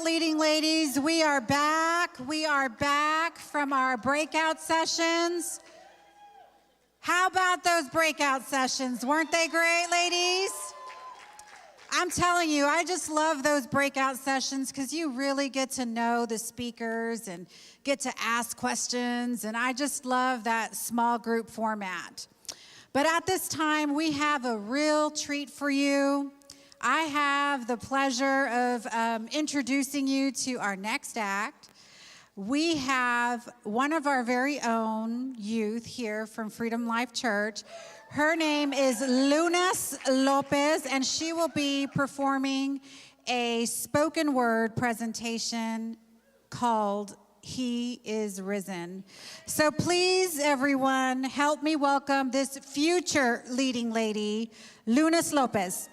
leading ladies. We are back. We are back from our breakout sessions. How about those breakout sessions? Weren't they great, ladies? I'm telling you, I just love those breakout sessions because you really get to know the speakers and get to ask questions, and I just love that small group format. But at this time, we have a real treat for you. I have the pleasure of introducing you to our next act. We have one of our very own youth here from Freedom Life Church. Her name is Lunas Lopez, and she will be performing a spoken word presentation called He is Risen. So please, everyone, help me welcome this future leading lady, Lunas Lopez.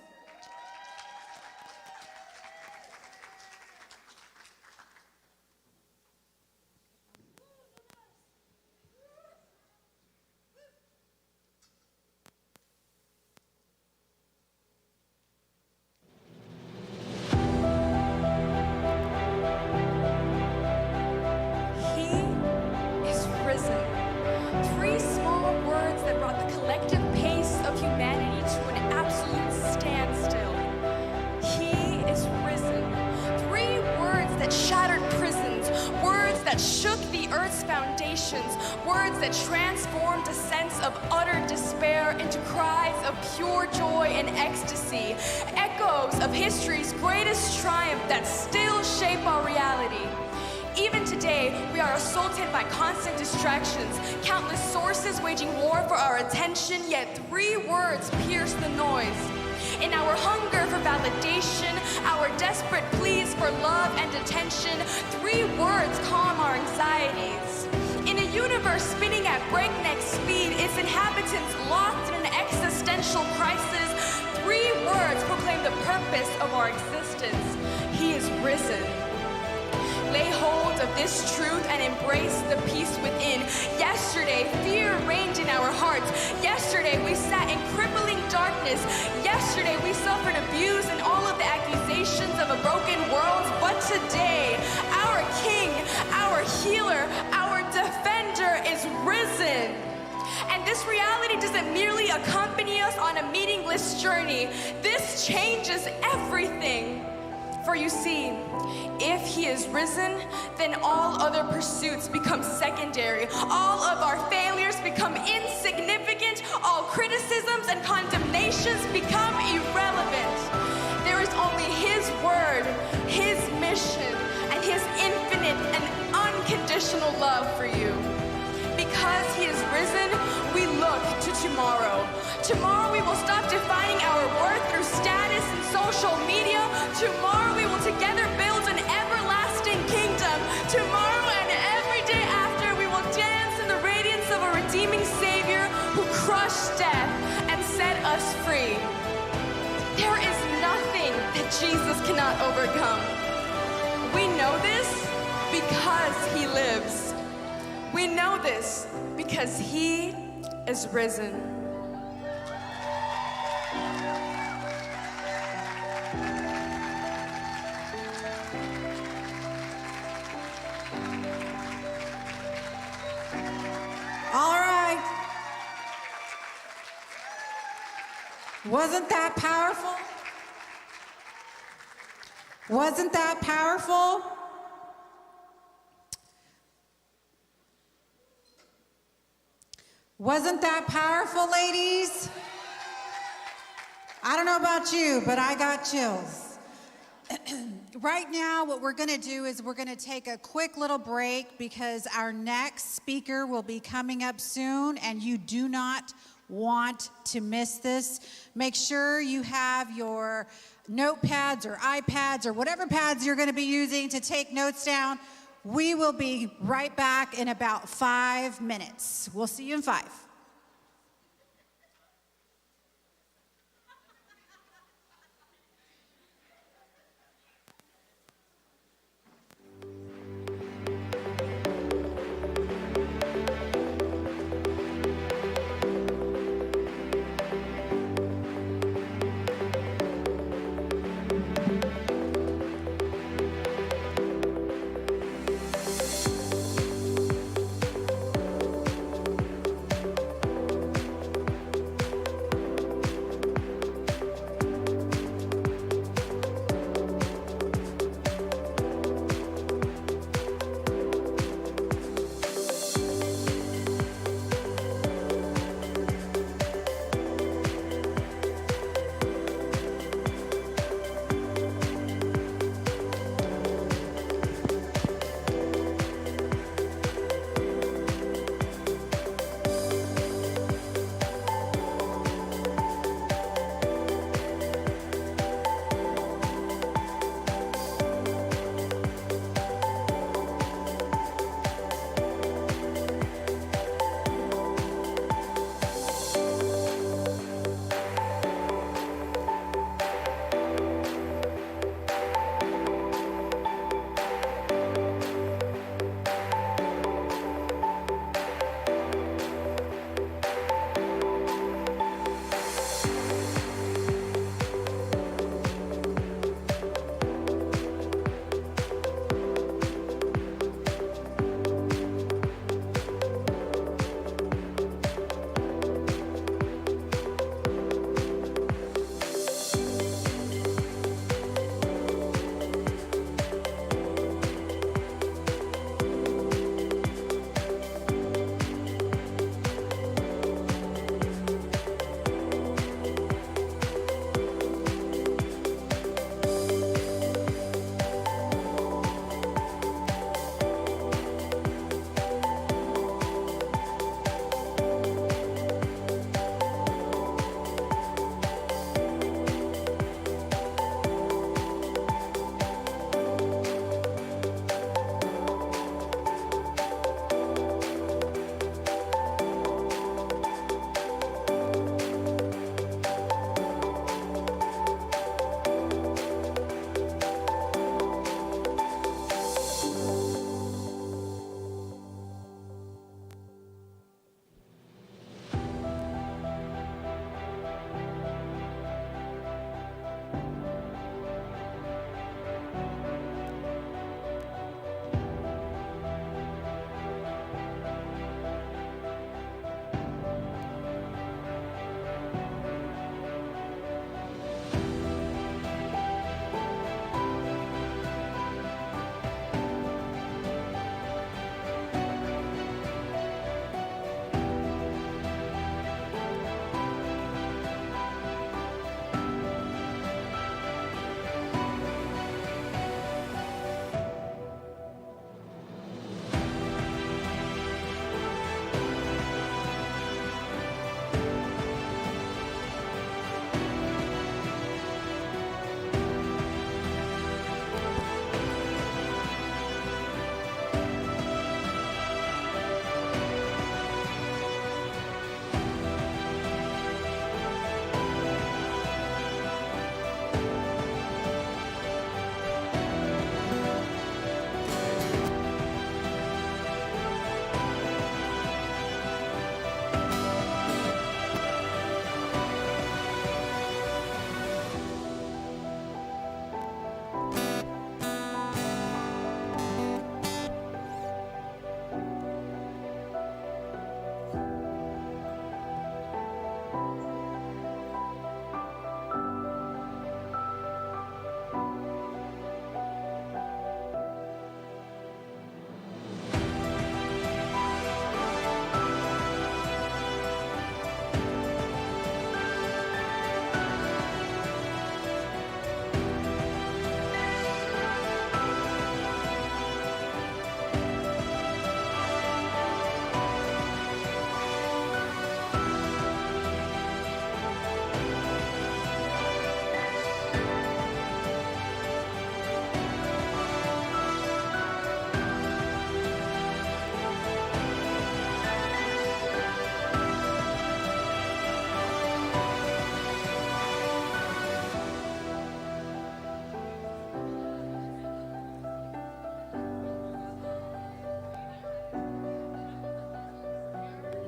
Words that transformed a sense of utter despair into cries of pure joy and ecstasy, echoes of history's greatest triumph that still shape our reality. Even today, we are assaulted by constant distractions, countless sources waging war for our attention, yet 3 words pierce the noise. In our hunger for validation, our desperate pleas for love and attention, 3 words calm our anxieties. In a universe spinning at breakneck speed, its inhabitants locked in an existential crisis, 3 words proclaim the purpose of our existence. He is risen. Lay hold of this truth and embrace the peace within. Yesterday, fear reigned in our hearts. Yesterday, we sat in crippling darkness. Yesterday, we suffered abuse and all of the accusations of a broken world. But today, our King, our healer, our defender is risen. And this reality doesn't merely accompany us on a meaningless journey. This changes everything. For you see, if he is risen, then all other pursuits become secondary. All of our failures become insignificant. All criticisms and condemnations become irrelevant. There is only his word, his mission, and his infinite and unconditional love for you. Because he is risen, we look to tomorrow. Tomorrow we will stop defining our worth through status and social media. Tomorrow we will together build an everlasting kingdom. Tomorrow and every day after, we will dance in the radiance of a redeeming Savior who crushed death and set us free. There is nothing that Jesus cannot overcome. We know this because he lives. We know this because he is risen. All right. Wasn't that powerful? Wasn't that powerful? Wasn't that powerful, ladies? I don't know about you, but I got chills. Right now, what we're going to do is we're going to take a quick little break because our next speaker will be coming up soon, and you do not want to miss this. Make sure you have your notepads or iPads or whatever pads you're going to be using to take notes down. We will be right back in about 5 minutes. We'll see you in 5.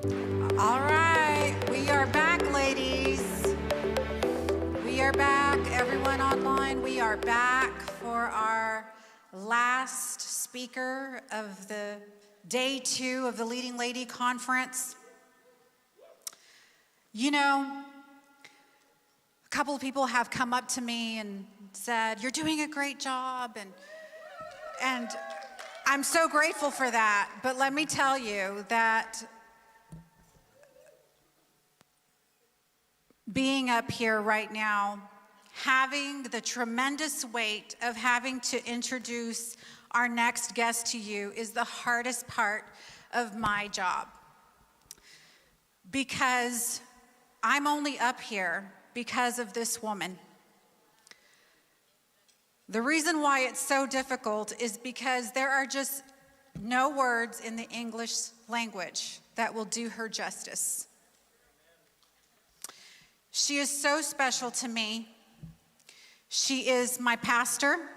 All right, we are back, ladies. We are back, everyone online. We are back for our last speaker of the day 2 of the Leading Lady Conference. You know, a couple of people have come up to me and said, "You're doing a great job," and I'm so grateful for that. But let me tell you that being up here right now, having the tremendous weight of having to introduce our next guest to you is the hardest part of my job. Because I'm only up here because of this woman. The reason why it's so difficult is because there are just no words in the English language that will do her justice. She is so special to me. She is my pastor.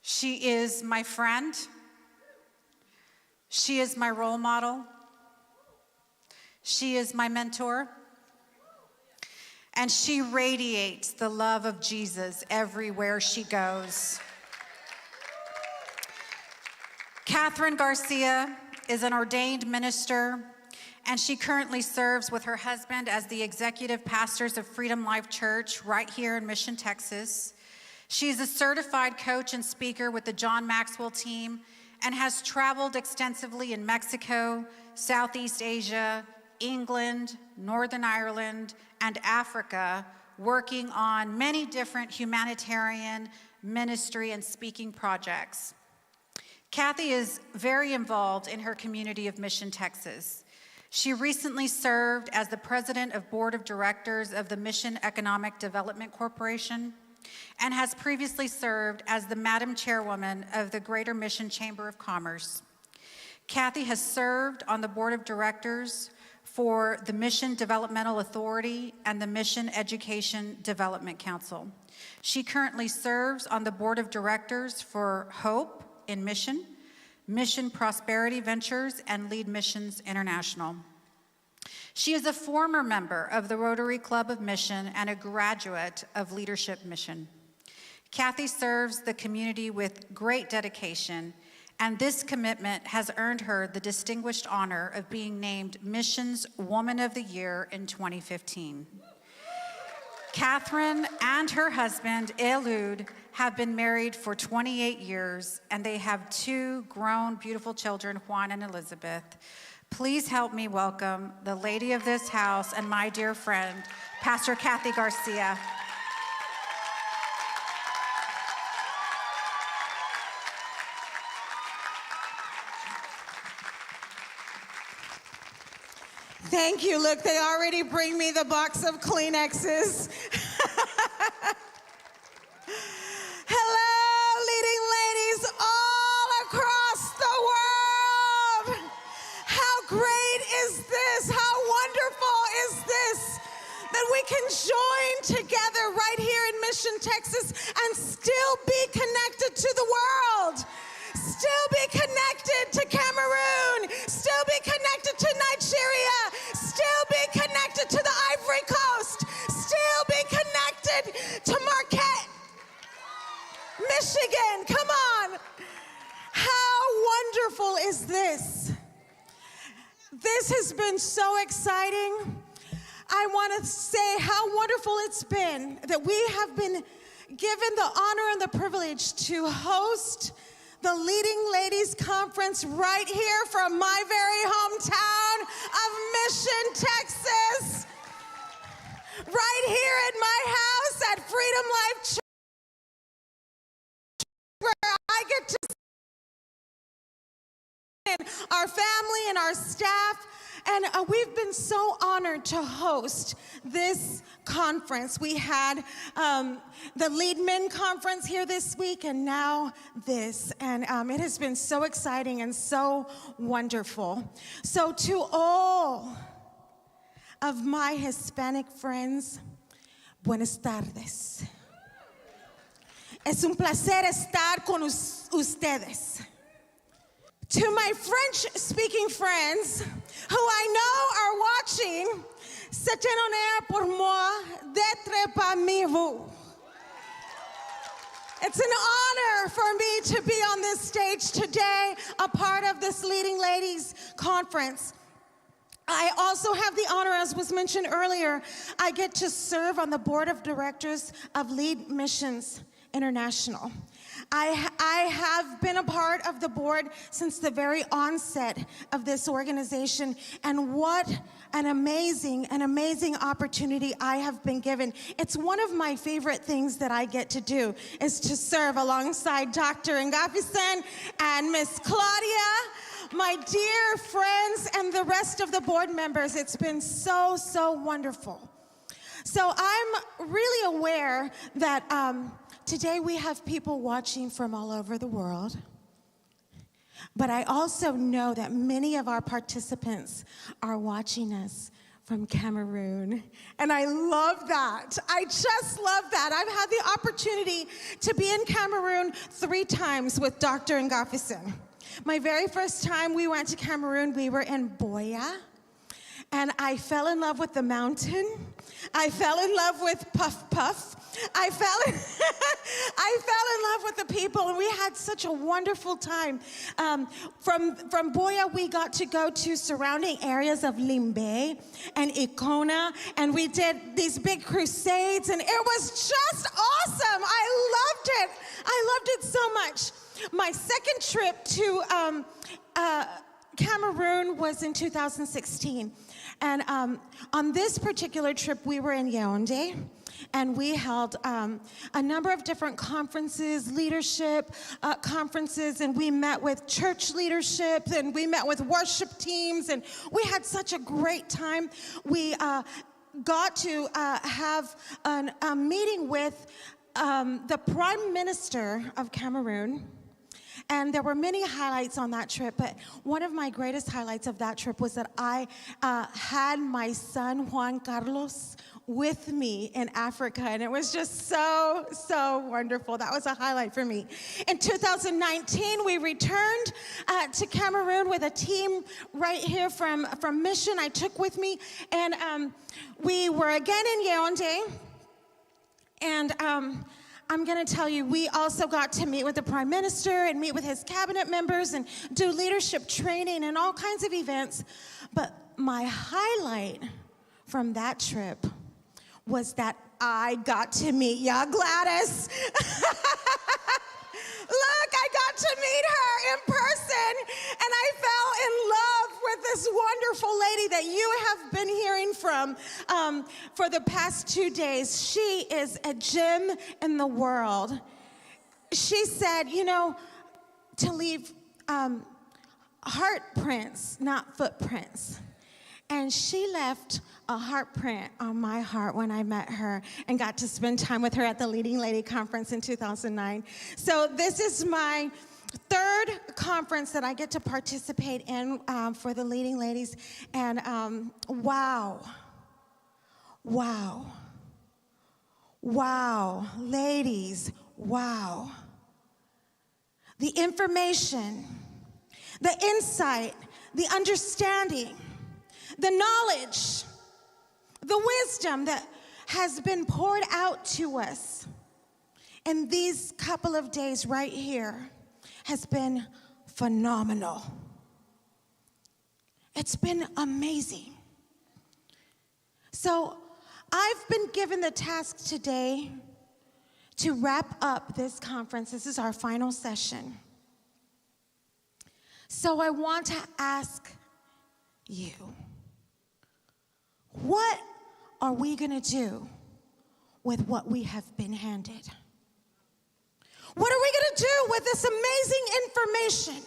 She is my friend. She is my role model. She is my mentor. And she radiates the love of Jesus everywhere she goes. Catherine Garcia is an ordained minister, and she currently serves with her husband as the executive pastors of Freedom Life Church right here in Mission, Texas. She's a certified coach and speaker with the John Maxwell team and has traveled extensively in Mexico, Southeast Asia, England, Northern Ireland, and Africa, working on many different humanitarian ministry and speaking projects. Cathy is very involved in her community of Mission, Texas. She recently served as the president of board of directors of the Mission Economic Development Corporation and has previously served as the Madam Chairwoman of the Greater Mission Chamber of Commerce. Cathy has served on the board of directors for the Mission Developmental Authority and the Mission Education Development Council. She currently serves on the board of directors for Hope in Mission, Mission Prosperity Ventures, and Lead Missions International. She is a former member of the Rotary Club of Mission and a graduate of Leadership Mission. Cathy serves the community with great dedication, and this commitment has earned her the distinguished honor of being named Missions Woman of the Year in 2015. Catherine and her husband, Eliud, have been married for 28 years, and they have 2 grown, beautiful children, Juan and Elizabeth. Please help me welcome the lady of this house and my dear friend, Pastor Cathy Garcia. Thank you. Look, they already bring me the box of Kleenexes. Hello, leading ladies all across the world. How great is this? How wonderful is this? That we can join together right here in Mission, Texas, and still be connected to the world. Still be connected to Cameroon, still be connected to Nigeria, still be connected to the Ivory Coast, still be connected to Marquette, Michigan. Come on. How wonderful is this? This has been so exciting. I want to say how wonderful it's been that we have been given the honor and the privilege to host the Leading Ladies Conference right here from my very hometown of Mission, Texas. Right here in my house at Freedom Life Church, where I get to see our family and our staff. And we've been so honored to host this conference. We had the Lead Men Conference here this week, and now this. And it has been so exciting and so wonderful. So to all of my Hispanic friends, buenas tardes. Es un placer estar con ustedes. To my French-speaking friends, who I know are watching, c'est un honneur pour moi d'être parmi vous. It's an honor for me to be on this stage today, a part of this Leading Ladies Conference. I also have the honor, as was mentioned earlier, I get to serve on the board of directors of Lead Missions International. I have been a part of the board since the very onset of this organization, and what an amazing opportunity I have been given. It's one of my favorite things that I get to do, is to serve alongside Dr. Ngafisen and Miss Claudia, my dear friends, and the rest of the board members. It's been so wonderful. So I'm really aware that today we have people watching from all over the world, but I also know that many of our participants are watching us from Cameroon, and I love that. I just love that. I've had the opportunity to be in Cameroon 3 times with Dr. Ngafisen. My very first time we went to Cameroon, we were in Boya, and I fell in love with the mountain. I fell in love with Puff Puff. I fell in love with the people, and we had such a wonderful time. From Boya, we got to go to surrounding areas of Limbe and Icona, and we did these big crusades, and it was just awesome. I loved it so much. My second trip to Cameroon was in 2016. And on this particular trip, we were in Yaoundé, and we held a number of different conferences, leadership conferences, and we met with church leadership, and we met with worship teams, and we had such a great time. We got to have a meeting with the Prime Minister of Cameroon. And there were many highlights on that trip, but one of my greatest highlights of that trip was that I had my son, Juan Carlos, with me in Africa, and it was just so wonderful. That was a highlight for me. In 2019, we returned to Cameroon with a team right here from Mission I took with me, and we were again in Yaoundé, and I'm going to tell you, we also got to meet with the Prime Minister and meet with his cabinet members and do leadership training and all kinds of events. But my highlight from that trip was that I got to meet Ya Gladys. Look, I got to meet her in person, and I fell in love with this wonderful lady that you have been hearing from for the past 2 days. She is a gem in the world. She said, you know, to leave heart prints, not footprints. And she left a heart print on my heart when I met her and got to spend time with her at the Leading Lady Conference in 2009. So this is my 3rd conference that I get to participate in for the Leading Ladies. And wow, ladies, wow. The information, the insight, the understanding, the knowledge, the wisdom that has been poured out to us in these couple of days right here has been phenomenal. It's been amazing. So I've been given the task today to wrap up this conference. This is our final session. So I want to ask you, what are we going to do with what we have been handed? What are we going to do with this amazing information,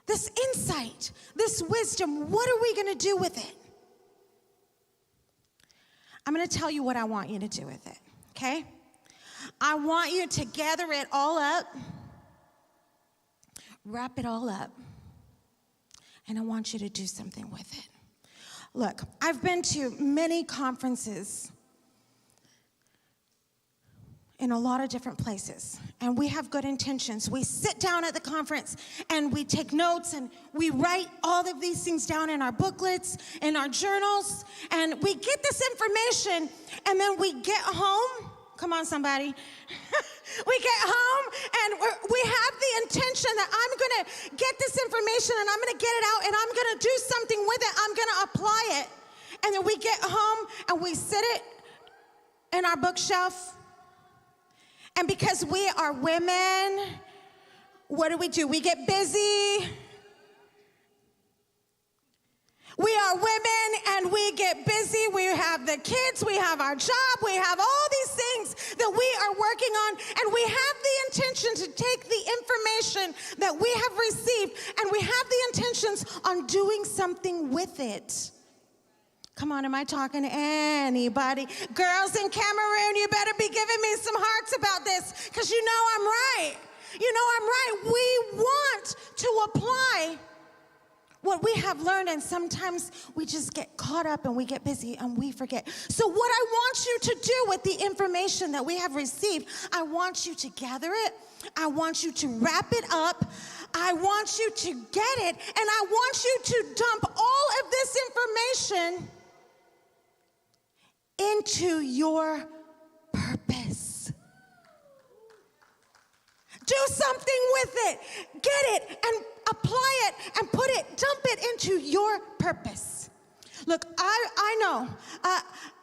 this insight, this wisdom? What are we going to do with it? I'm going to tell you what I want you to do with it, okay? I want you to gather it all up, wrap it all up, and I want you to do something with it. Look, I've been to many conferences in a lot of different places, and we have good intentions. We sit down at the conference and we take notes and we write all of these things down in our booklets, in our journals, and we get this information, and then we get home. Come on, somebody. We get home and we have the intention that I'm gonna get this information and I'm gonna get it out and I'm gonna do something with it. I'm gonna apply it. And then we get home and we sit it in our bookshelf. And because we are women, what do? We get busy. We are women and we get busy. We have the kids, we have our job, we have all these things that we are working on, and we have the intention to take the information that we have received and we have the intentions on doing something with it. Come on, am I talking to anybody? Girls in Cameroon, you better be giving me some hearts about this, because you know I'm right. You know I'm right. We want to apply what we have learned, and sometimes we just get caught up and we get busy and we forget. So what I want you to do with the information that we have received, I want you to gather it. I want you to wrap it up. I want you to get it, and I want you to dump all of this information into your purpose. Do something with it. Get it and apply it and dump it into your purpose. Look, I know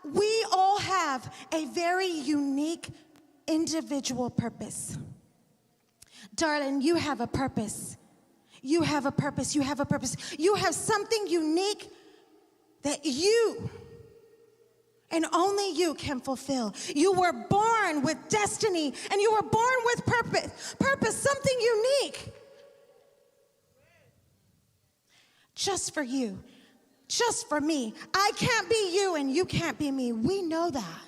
we all have a very unique individual purpose. Darling, you have a purpose. You have a purpose. You have a purpose. You have something unique that you and only you can fulfill. You were born with destiny, and you were born with purpose, something unique. Just for you, just for me. I can't be you and you can't be me. We know that.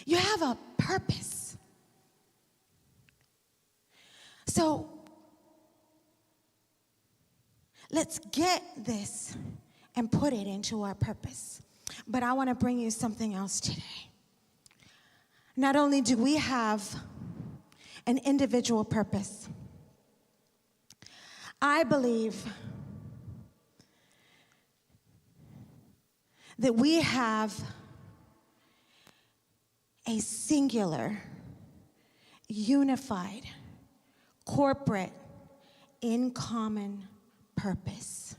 You have a purpose. So let's get this and put it into our purpose. But I want to bring you something else today. Not only do we have an individual purpose, I believe that we have a singular, unified, corporate, in common purpose.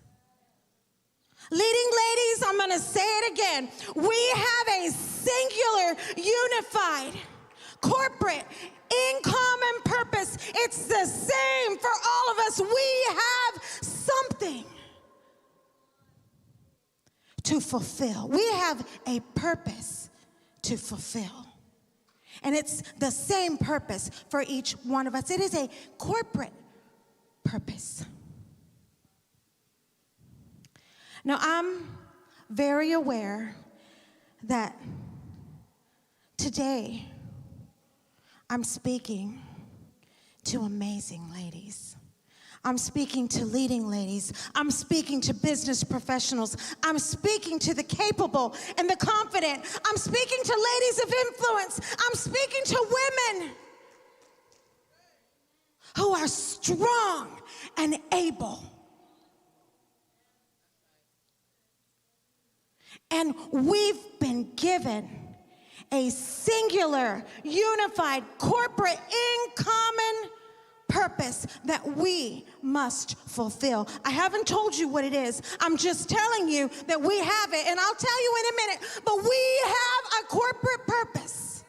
Leading ladies, I'm going to say it again. We have a singular, unified, corporate, in common purpose. It's the same for all of us. We have something to fulfill. We have a purpose to fulfill. And it's the same purpose for each one of us. It is a corporate purpose. Now, I'm very aware that today I'm speaking to amazing ladies. I'm speaking to leading ladies. I'm speaking to business professionals. I'm speaking to the capable and the confident. I'm speaking to ladies of influence. I'm speaking to women who are strong and able. And we've been given a singular, unified, corporate, in common purpose that we must fulfill. I haven't told you what it is. I'm just telling you that we have it, and I'll tell you in a minute, but we have a corporate purpose.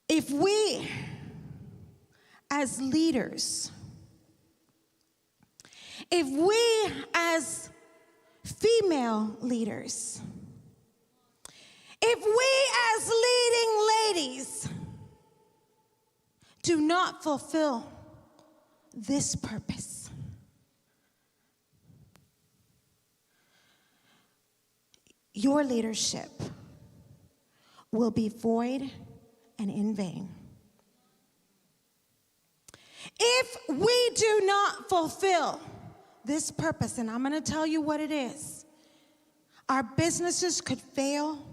If we as leaders, if we as female leaders, if we as leading ladies do not fulfill this purpose, your leadership will be void and in vain. If we do not fulfill this purpose, and I'm going to tell you what it is. Our businesses could fail.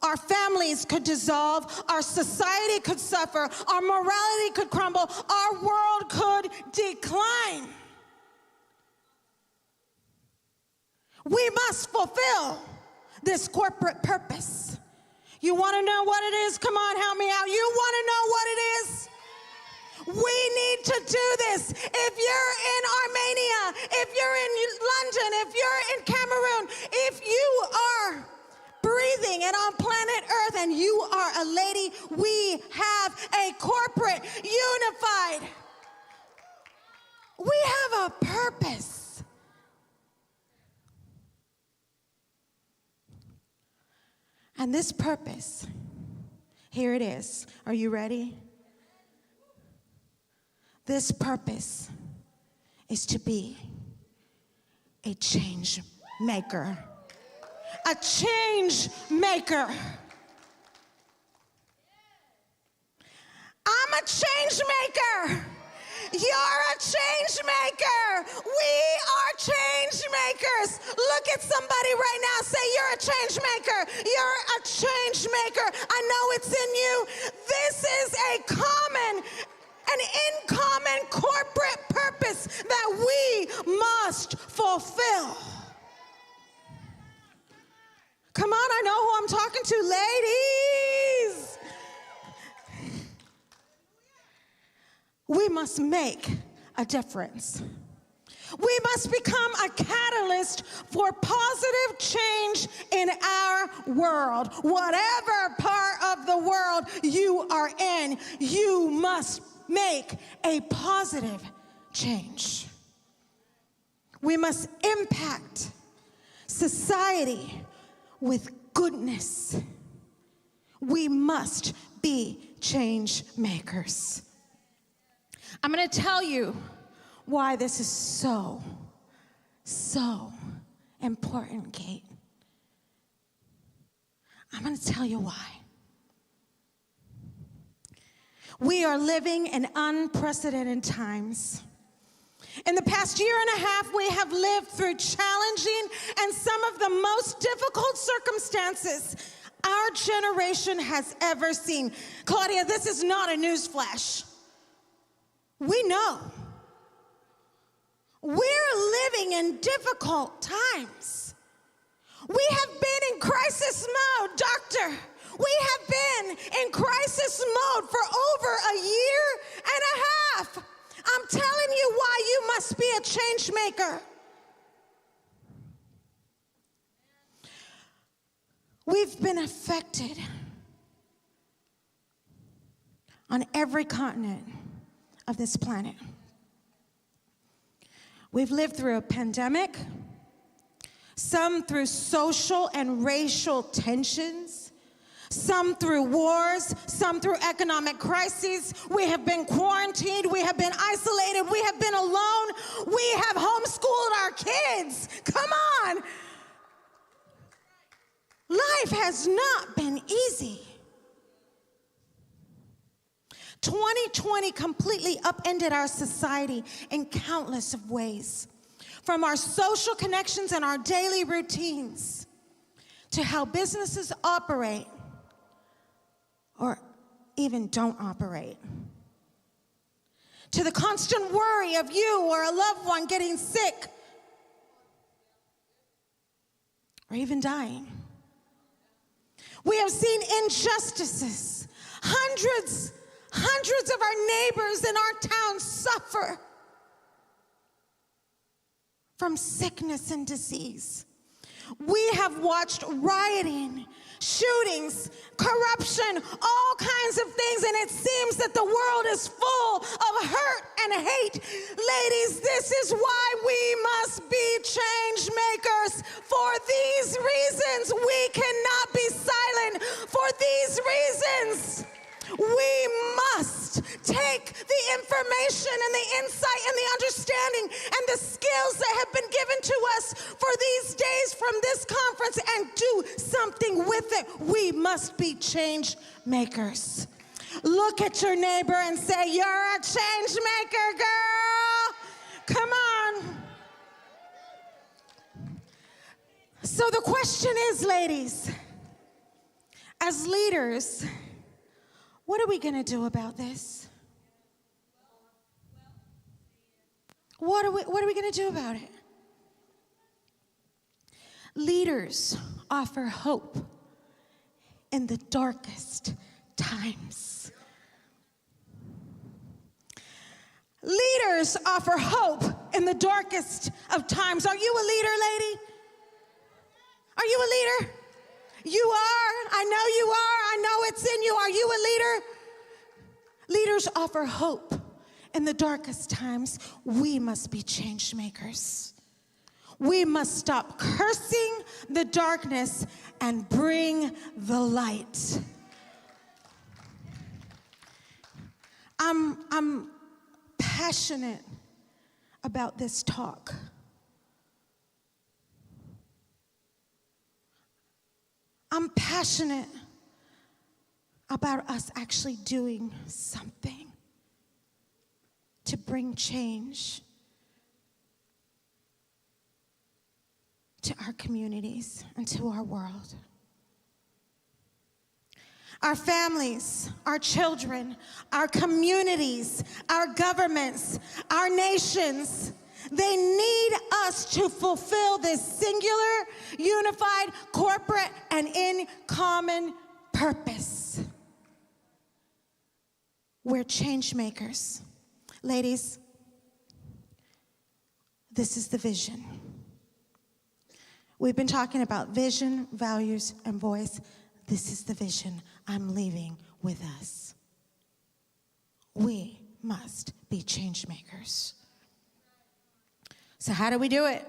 Our families could dissolve. Our society could suffer. Our morality could crumble. Our world could decline. We must fulfill this corporate purpose. You want to know what it is? Come on, help me out. You want to know what it is? We need to do this. If you're in Armenia, if you're in London, if you're in Cameroon, if you are breathing and on planet Earth and you are a lady, we have a corporate unified. We have a purpose. And this purpose, here it is. Are you ready? This purpose is to be a change maker. A change maker. I'm a change maker. You're a change maker. We are change makers. Look at somebody right now. Say, you're a change maker. You're a change maker. I know it's in you. This is an in common corporate purpose that we must fulfill. Come on, I know who I'm talking to, ladies. We must make a difference. We must become a catalyst for positive change in our world. Whatever part of the world you are in, you must make a positive change. We must impact society with goodness. We must be change makers. I'm going to tell you why this is so important, Kate. I'm going to tell you why. We are living in unprecedented times. In the past year and a half, we have lived through challenging and some of the most difficult circumstances our generation has ever seen. Claudia, this is not a newsflash. We know. We're living in difficult times. We have been in crisis mode, doctor. We have been in crisis mode for over a year and a half. I'm telling you why you must be a change maker. We've been affected on every continent of this planet. We've lived through a pandemic, some through social and racial tensions, some through wars, some through economic crises. We have been quarantined, we have been isolated, we have been alone, we have homeschooled our kids. Come on. Life has not been easy. 2020 completely upended our society in countless of ways, from our social connections and our daily routines to how businesses operate or even don't operate, to the constant worry of you or a loved one getting sick or even dying. We have seen injustices. Hundreds of our neighbors in our town suffer from sickness and disease. We have watched rioting, shootings, corruption, all kinds of things, and it seems that the world is full of hurt and hate. Ladies, this is why we must be change makers. For these reasons, we cannot be silent. For these reasons, we must take the information and the insight and the understanding and the skills that have been given to us for these days from this conference and do something with it. We must be change makers. Look at your neighbor and say, you're a change maker, girl. Come on. So the question is, ladies, as leaders, what are we going to do about this? What are we going to do about it? Leaders offer hope in the darkest times. Leaders offer hope in the darkest of times. Are you a leader, lady? Are you a leader? You are. I know you are. I know it's in you. Are you a leader? Leaders offer hope in the darkest times. We must be change makers. We must stop cursing the darkness and bring the light. I'm passionate about this talk. I'm passionate about us actually doing something to bring change to our communities and to our world. Our families, our children, our communities, our governments, our nations, they need us to fulfill this singular, unified, corporate, and in common purpose. We're change makers. Ladies, this is the vision. We've been talking about vision, values, and voice. This is the vision I'm leaving with us. We must be change makers. So how do we do it?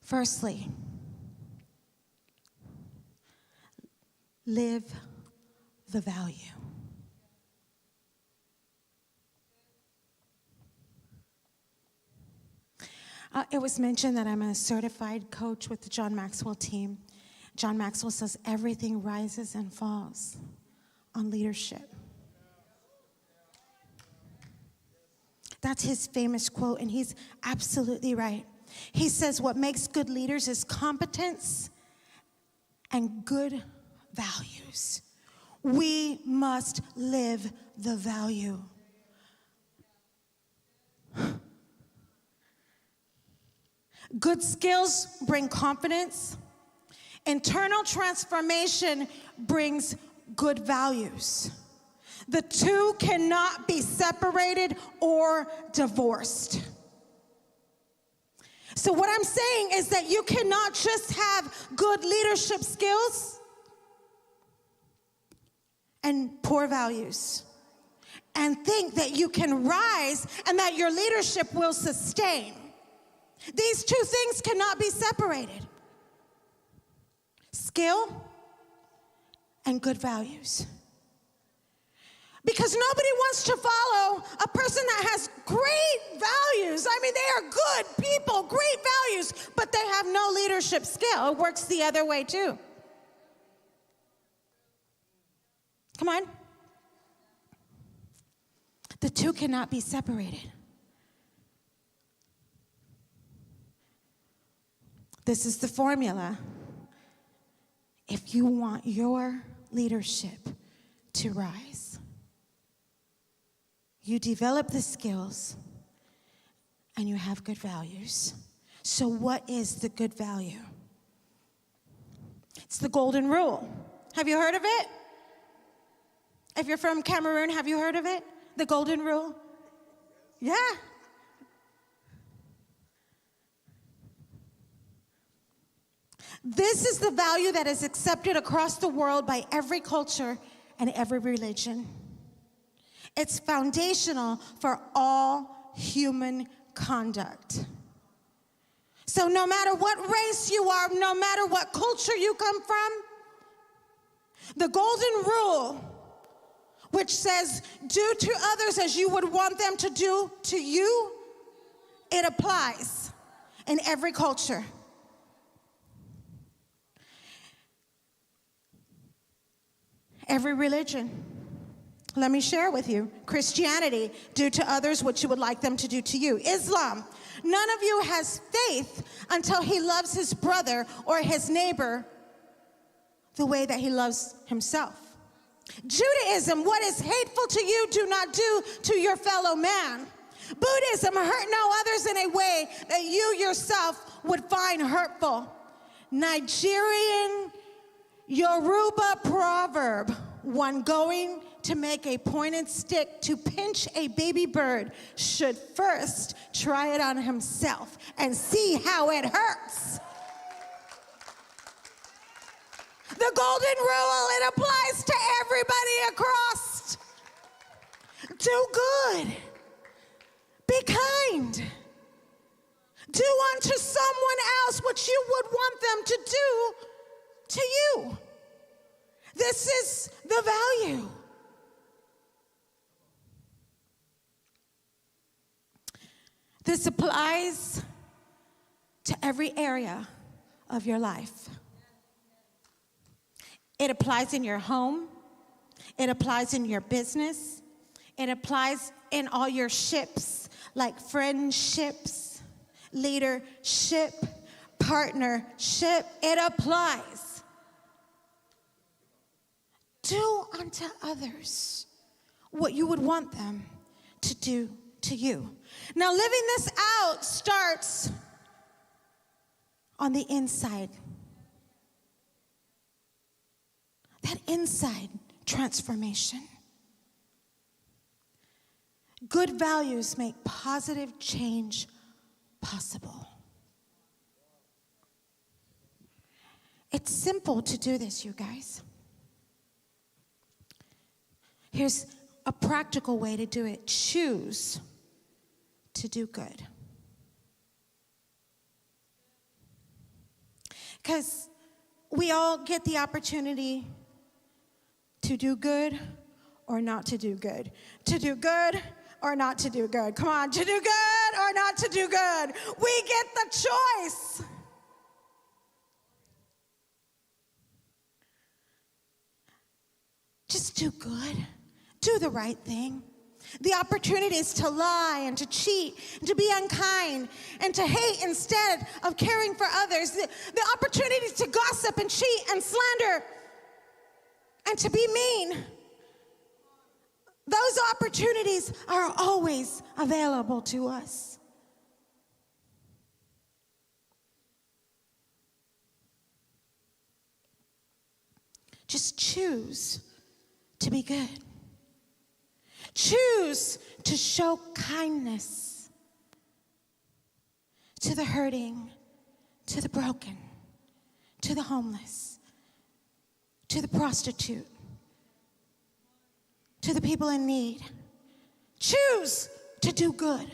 Firstly, live the value. It was mentioned that I'm a certified coach with the John Maxwell team. John Maxwell says everything rises and falls on leadership. That's his famous quote, and he's absolutely right. He says what makes good leaders is competence and good values. We must live the value. Good skills bring confidence. Internal transformation brings good values. The two cannot be separated or divorced. So what I'm saying is that you cannot just have good leadership skills and poor values and think that you can rise and that your leadership will sustain. These two things cannot be separated. Skill and good values. Because nobody wants to follow a person that has great values. I mean, they are good people, great values, but they have no leadership skill. It works the other way too. Come on. The two cannot be separated. This is the formula. If you want your leadership to rise, you develop the skills and you have good values. So what is the good value? It's the golden rule. Have you heard of it? If you're from Cameroon, have you heard of it? The golden rule? Yeah. This is the value that is accepted across the world by every culture and every religion. It's foundational for all human conduct. So no matter what race you are, no matter what culture you come from, the golden rule, which says, do to others as you would want them to do to you, it applies in every culture. Every religion. Let me share with you. Christianity, do to others what you would like them to do to you. Islam, none of you has faith until he loves his brother or his neighbor the way that he loves himself. Judaism, what is hateful to you, do not do to your fellow man. Buddhism, hurt no others in a way that you yourself would find hurtful. Nigerian Yoruba proverb, one going to make a pointed stick to pinch a baby bird should first try it on himself and see how it hurts. The golden rule, it applies to everybody across. Do good. Be kind. Do unto someone else what you would want them to do to you. This is the value. This applies to every area of your life. It applies in your home. It applies in your business. It applies in all your ships, like friendships, leadership, partnership. It applies. Do unto others what you would want them to do to you. Now, living this out starts on the inside. That inside transformation. Good values make positive change possible. It's simple to do this, you guys. Here's a practical way to do it. Choose to do good. Because we all get the opportunity to do good or not to do good. To do good or not to do good. Come on, to do good or not to do good. We get the choice. Just do good. Do the right thing. The opportunities to lie and to cheat and to be unkind and to hate instead of caring for others. The opportunities to gossip and cheat and slander and to be mean. Those opportunities are always available to us. Just choose to be good. Choose to show kindness to the hurting, to the broken, to the homeless, to the prostitute, to the people in need. Choose to do good.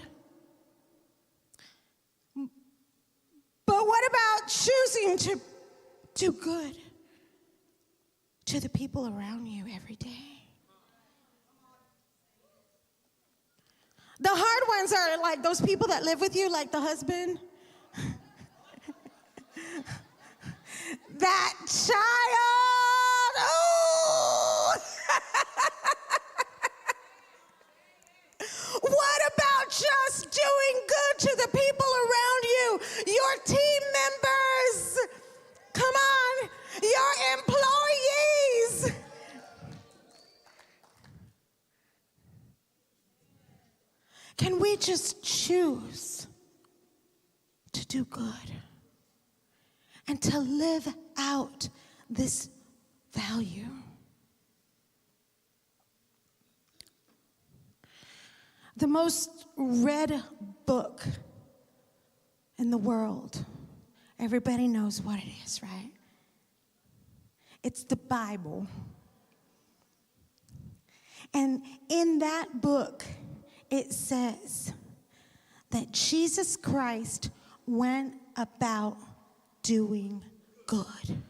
But what about choosing to do good to the people around you every day? The hard ones are like those people that live with you, like the husband. That child. Oh. What about just doing good to the people around you? Your team members. Come on. Your employees. Can we just choose to do good and to live out this value? The most read book in the world, everybody knows what it is, right? It's the Bible. And in that book, it says that Jesus Christ went about doing good.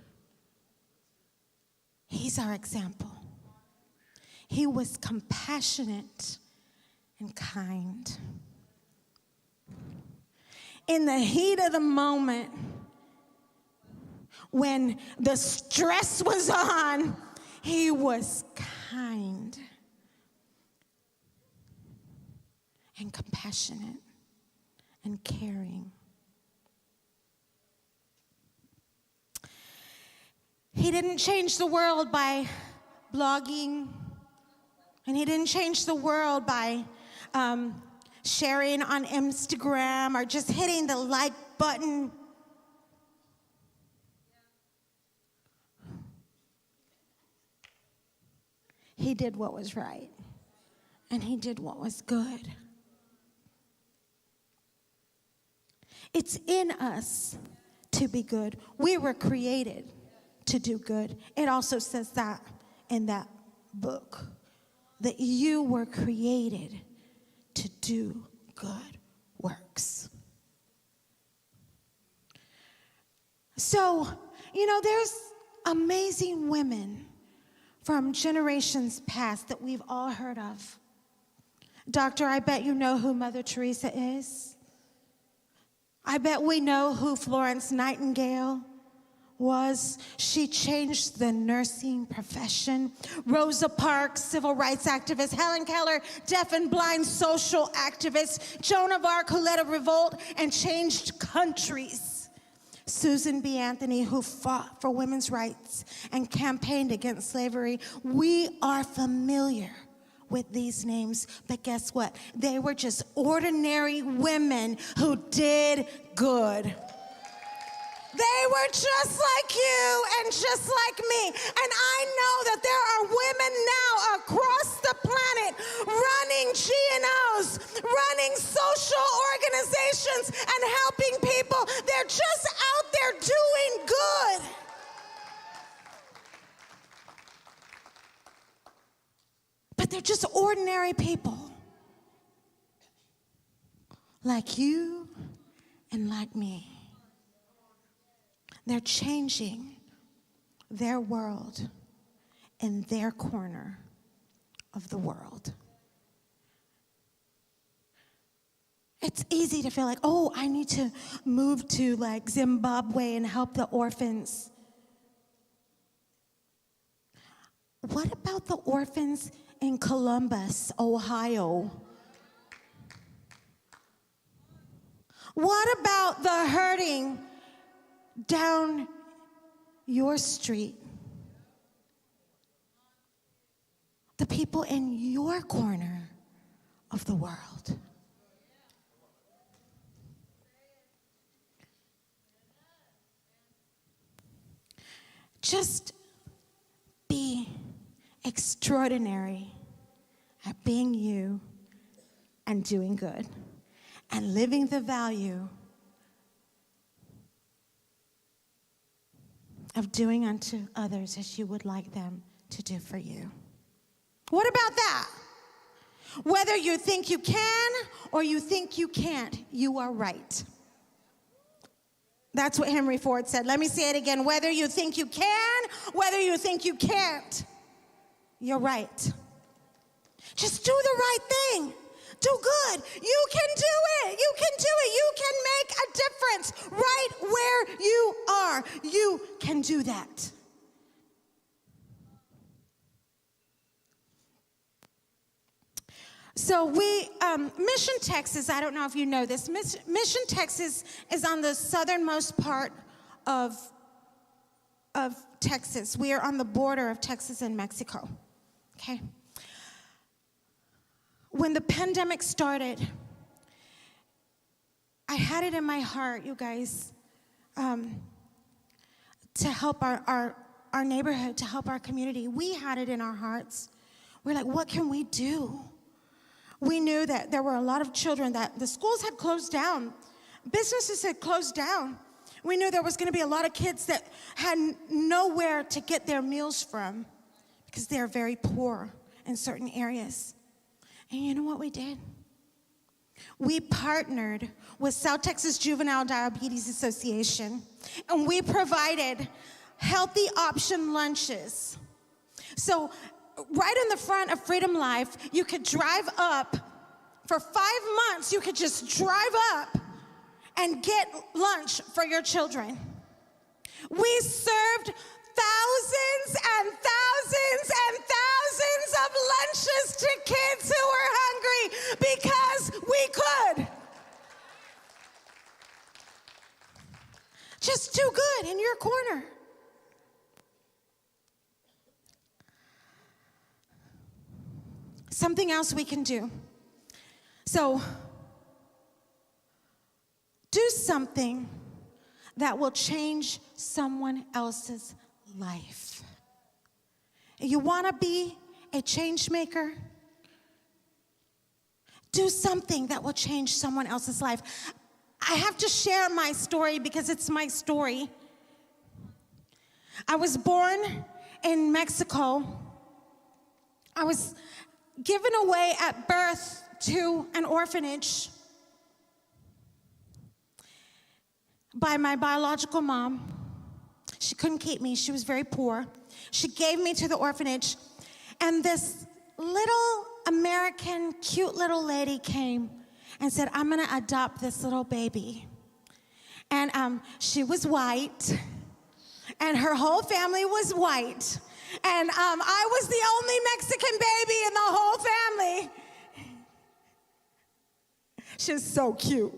He's our example. He was compassionate and kind. In the heat of the moment, when the stress was on, he was kind and compassionate and caring. He didn't change the world by blogging, and he didn't change the world by sharing on Instagram or just hitting the like button. He did what was right, and he did what was good. It's in us to be good. We were created to do good. It also says that in that book, that you were created to do good works. So, there's amazing women from generations past that we've all heard of. Doctor, I bet you know who Mother Teresa is. I bet we know who Florence Nightingale was. She changed the nursing profession. Rosa Parks, civil rights activist. Helen Keller, deaf and blind social activist. Joan of Arc, who led a revolt and changed countries. Susan B. Anthony, who fought for women's rights and campaigned against slavery. We are familiar with these names, but guess what? They were just ordinary women who did good. They were just like you and just like me. And I know that there are women now across the planet running G&Os, running social organizations, and helping people. They're just out there doing good. But they're just ordinary people. Like you and like me. They're changing their world in their corner of the world. It's easy to feel like, oh, I need to move to like Zimbabwe and help the orphans. What about the orphans in Columbus, Ohio? What about the hurting down your street? The people in your corner of the world. Just be extraordinary at being you and doing good and living the value of doing unto others as you would like them to do for you. What about that? Whether you think you can or you think you can't, you are right. That's what Henry Ford said. Let me say it again. Whether you think you can, whether you think you can't, you're right. Just do the right thing. Do good. You can do it. You can do it. You can make a difference right where you are. You can do that. So Mission, Texas, I don't know if you know this, Mission, Texas is on the southernmost part of Texas. We are on the border of Texas and Mexico, okay? When the pandemic started, I had it in my heart, you guys, to help our neighborhood, to help our community. We had it in our hearts. We're like, what can we do? We knew that there were a lot of children that the schools had closed down. Businesses had closed down. We knew there was going to be a lot of kids that had nowhere to get their meals from because they're very poor in certain areas. And you know what we did? We partnered with South Texas Juvenile Diabetes Association, and we provided healthy option lunches. So right in the front of Freedom Life, you could drive up. For 5 months, you could just drive up and get lunch for your children. We served thousands and thousands and thousands of lunches to kids who were hungry because their corner. Something else we can do. So, do something that will change someone else's life. You want to be a change maker? Do something that will change someone else's life. I have to share my story because it's my story. I was born in Mexico. I was given away at birth to an orphanage by my biological mom. She couldn't keep me. She was very poor. She gave me to the orphanage, and this little American cute little lady came and said, I'm going to adopt this little baby. And she was white, and her whole family was white. And I was the only Mexican baby in the whole family. She was so cute.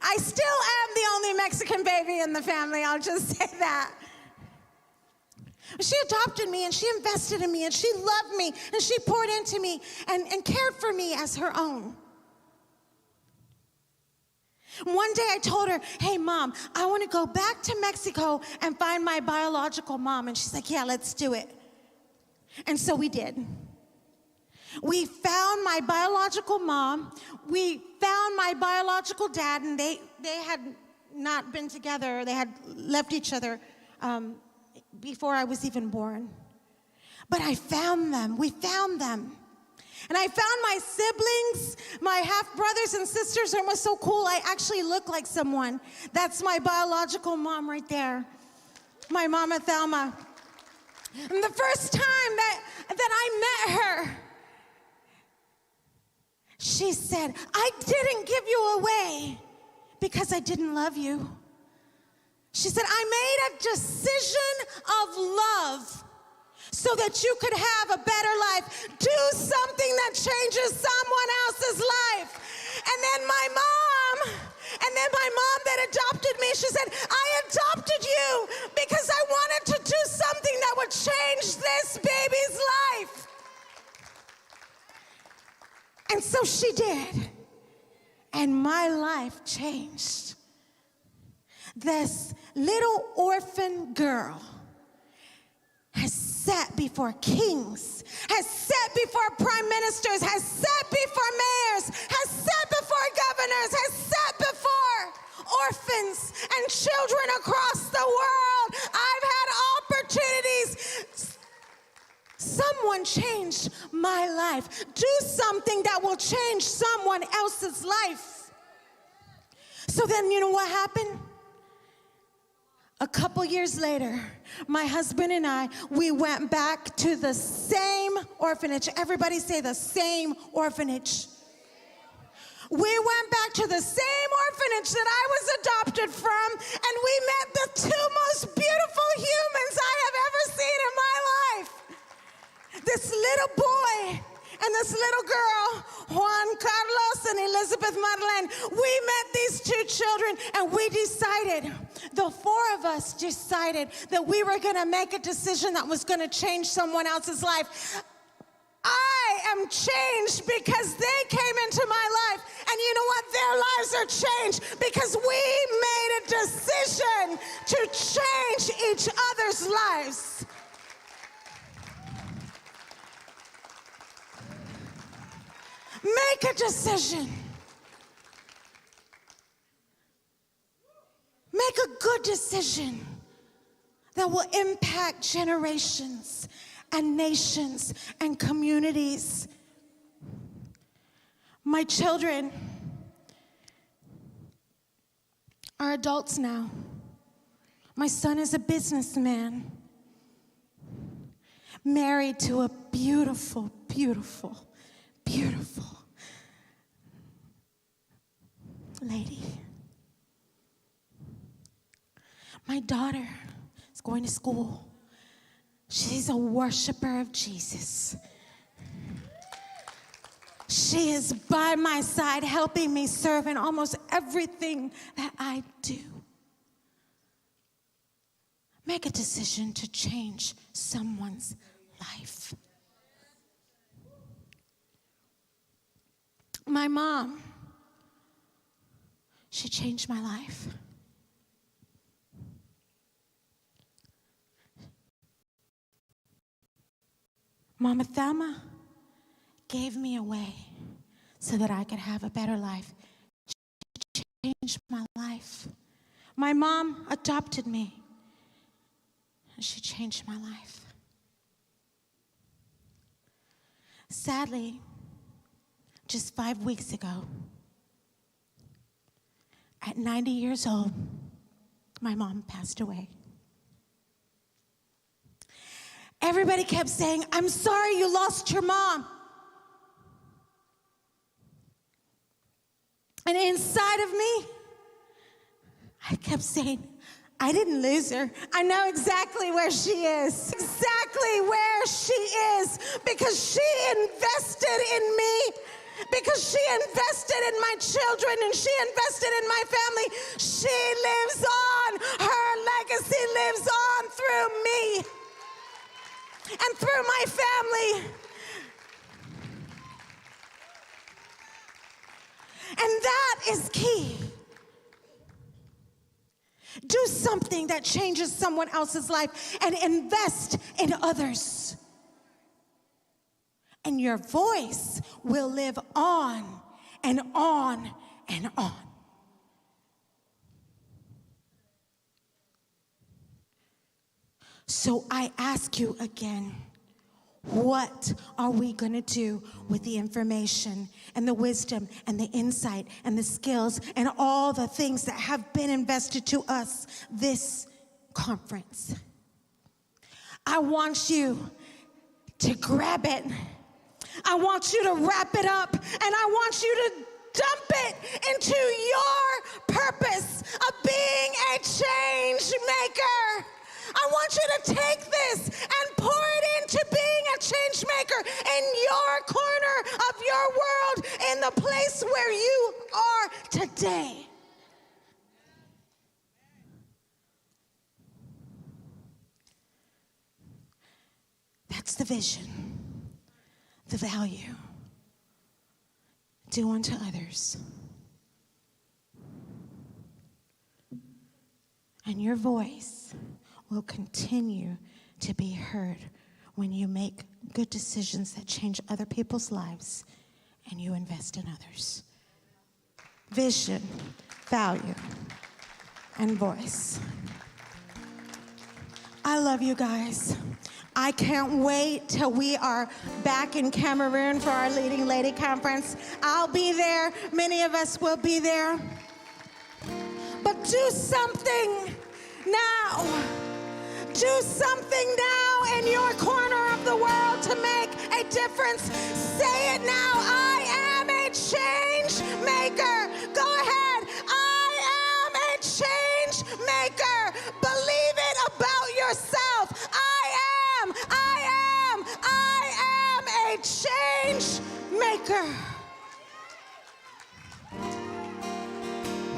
I still am the only Mexican baby in the family, I'll just say that. She adopted me, and she invested in me, and she loved me, and she poured into me and cared for me as her own. One day I told her, hey, Mom, I want to go back to Mexico and find my biological mom. And she's like, yeah, let's do it. And so we did. We found my biological mom. We found my biological dad, and they had not been together. They had left each other before I was even born. But I found them. We found them. And I found my siblings, my half-brothers and sisters, and it was so cool. I actually look like someone. That's my biological mom right there, my Mama Thelma. And the first time that I met her, she said, I didn't give you away because I didn't love you. She said, I made a decision of love so that you could have a better life. Do something that changes someone else's life. And then my mom that adopted me, she said, I adopted you because I wanted to do something that would change this baby's life. And so she did. And my life changed. This little orphan girl has sat before kings, has sat before prime ministers, has sat before mayors, has sat before governors, has sat before orphans and children across the world. I've had opportunities. Someone changed my life. Do something that will change someone else's life. So then, you know what happened? A couple years later, my husband and I, we went back to the same orphanage. Everybody say the same orphanage. We went back to the same orphanage that I was adopted from, and we met the two most beautiful humans I have ever seen in my life. This little boy and this little girl, Juan Carlos and Elizabeth Marlene. We met these two children, and we decided, the four of us decided that we were going to make a decision that was going to change someone else's life. I am changed because they came into my life, and you know what? Their lives are changed because we made a decision to change each other's lives. Make a decision. Make a good decision that will impact generations and nations and communities. My children are adults now. My son is a businessman, married to a beautiful, beautiful, beautiful lady. My daughter is going to school. She's a worshiper of Jesus. She is by my side, helping me serve in almost everything that I do. make a decision to change someone's life. My mom, she changed my life. Mama Thelma gave me away so that I could have a better life. She changed my life. My mom adopted me, and she changed my life. Sadly, just 5 weeks ago, at 90 years old, my mom passed away. Everybody kept saying, "I'm sorry you lost your mom." And inside of me, I kept saying, I didn't lose her. I know exactly where she is. Exactly where she is. Because she invested in me. Because she invested in my children and she invested in my family. She lives on. Her legacy lives on through me and through my family. And that is key. Do something that changes someone else's life and invest in others. And your voice will live on and on and on. So I ask you again, what are we going to do with the information and the wisdom and the insight and the skills and all the things that have been invested to us this conference? I want you to grab it. I want you to wrap it up, and I want you to dump it into your purpose of being a change maker. I want you to take this and pour it into being a change maker in your corner of your world, in the place where you are today. That's the vision, the value. Do unto others. And your voice will continue to be heard when you make good decisions that change other people's lives and you invest in others. Vision, value, and voice. I love you guys. I can't wait till we are back in Cameroon for our Leading Lady Conference. I'll be there. Many of us will be there. But do something now. Do something now in your corner of the world to make a difference. Say it now. I am a change maker. Go ahead. I am a change maker. Believe it about yourself. I am a change maker.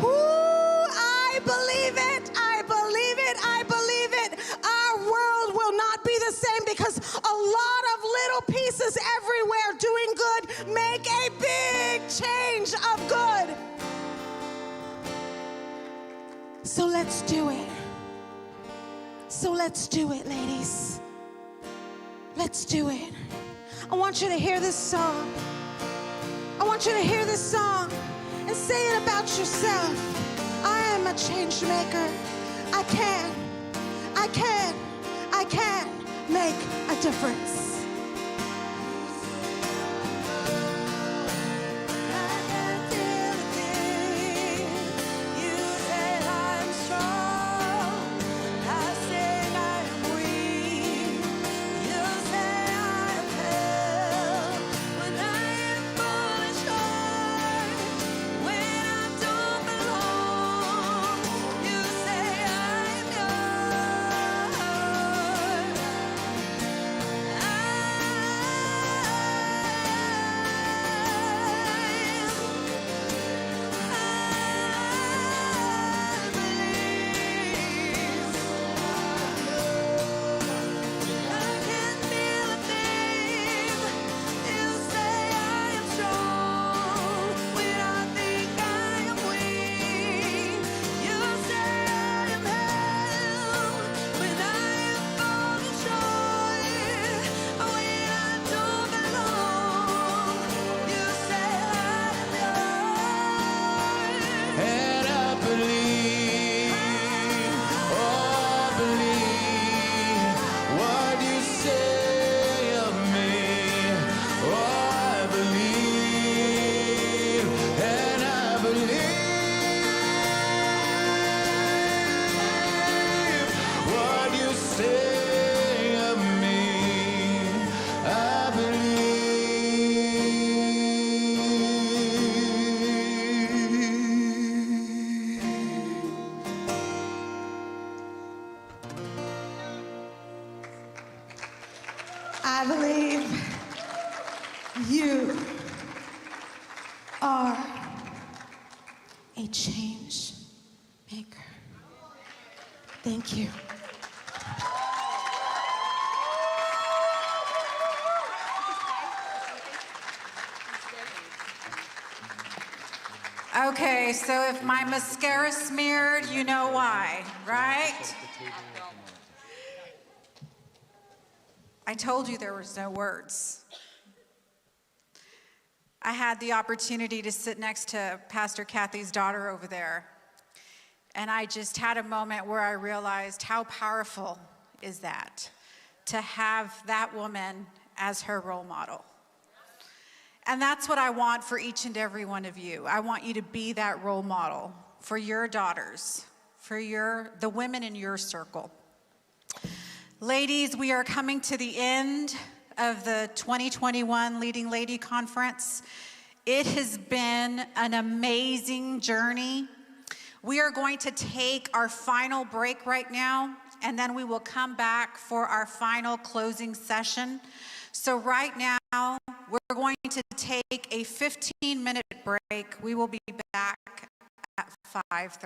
Ooh, I believe it. I believe it. I believe it. Our world will not be the same because a lot of little pieces everywhere doing good make a big change of good. So let's do it. So let's do it, ladies. Let's do it. I want you to hear this song. I want you to hear this song and say it about yourself. I am a change maker. I can make a difference. I I believe you are a change maker. Thank you. Okay, so if my mascara smeared, you know why, right? I told you there was no words. I had the opportunity to sit next to Pastor Cathy's daughter over there, and I just had a moment where I realized how powerful is that, to have that woman as her role model. And that's what I want for each and every one of you. I want you to be that role model for your daughters, for the women in your circle. Ladies, we are coming to the end of the 2021 Leading Lady Conference. It has been an amazing journey. We are going to take our final break right now, and then we will come back for our final closing session. So right now, we're going to take a 15-minute break. We will be back at 5:30.